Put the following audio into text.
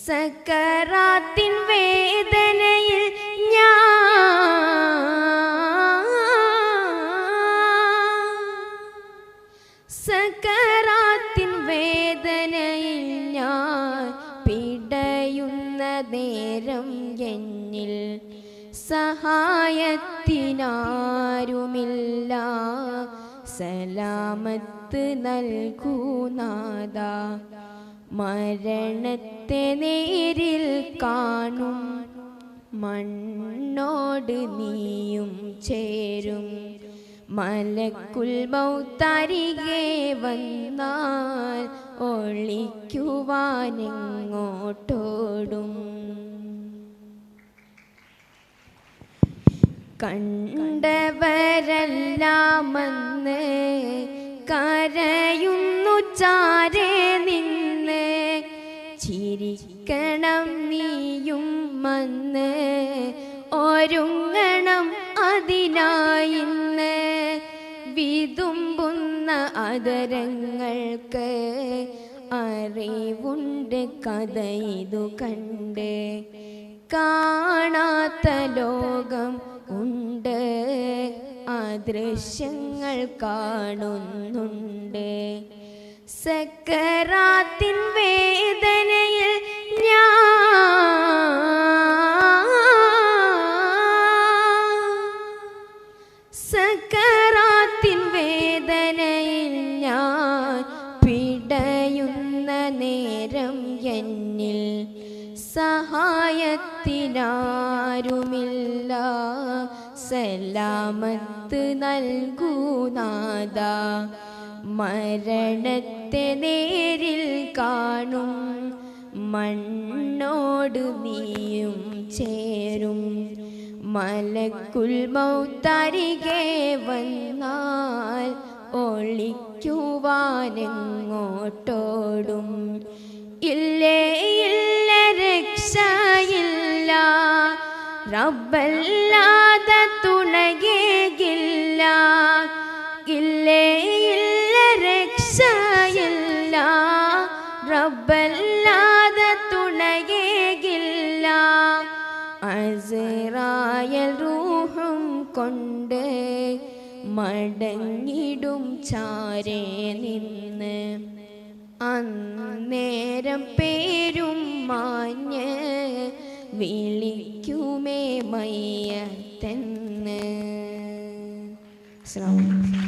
സക്കറാത്തിൻ വേദനയിൽ സക്കറാത്തിൻ വേദനയിൽ ഞാൻ പിടയുന്ന നേരം എന്നിൽ സഹായത്തിനാരുമില്ല. സലാമത്ത് നൽകൂ നാഥാ, മരണത്തെ നേരിൽ കാണും മണ്ണോട് നീയും ചേരും. മലക്കുൽ മൗത്തരികെ വന്നാൽ ഒളിക്കുവാനെങ്ങോട്ടോടും. കണ്ടവരെല്ലാം വന്ന് കരയുന്നു ചാരേ നിന്ന്. ചിരിക്കണം നീയും വന്ന് ഒരുങ്ങണം അതിനായിന്ന്. വിതുമ്പുന്ന അതരങ്ങൾക്ക് അറിവുണ്ട് കഥ ഇതു കണ്ട്. കാണാത്ത ലോകം ഉണ്ട്, അദൃശ്യങ്ങൾ കാണുന്നുണ്ട്. സക്കറാത്തിൻ വേദനയിൽ സക്കറാത്തിൻ വേദനയിൽ ഞാൻ പിടയുന്ന നേരം എന്നിൽ സഹായത്തിനാരുമില്ല. സലാമത്ത് നൽകൂ നാഥാ, മരണത്തെ നേരിൽ കാണും മണ്ണോട് നീയും ചേരും. മലക്കുൽ മൗത്തരികെ വന്നാൽ ഒളിക്കുവാനെങ്ങോട്ടോടും. ഇല്ലേ ഇല്ല രക്ഷയില്ല, റബ്ബല്ലാതെ തുണയേകില്ല. ഇല്ലേ ഇല്ല രക്ഷയില്ല, റബ്ബല്ലാതെ തുണയേകില്ല. അസ്റായീൽ റൂഹും കൊണ്ട് മടങ്ങിടും ചാരേ നിന്ന്. അന്നേരം പേരും മാഞ്ഞ് വിളിക്കുമേ മയ്യത്തെന്ന്.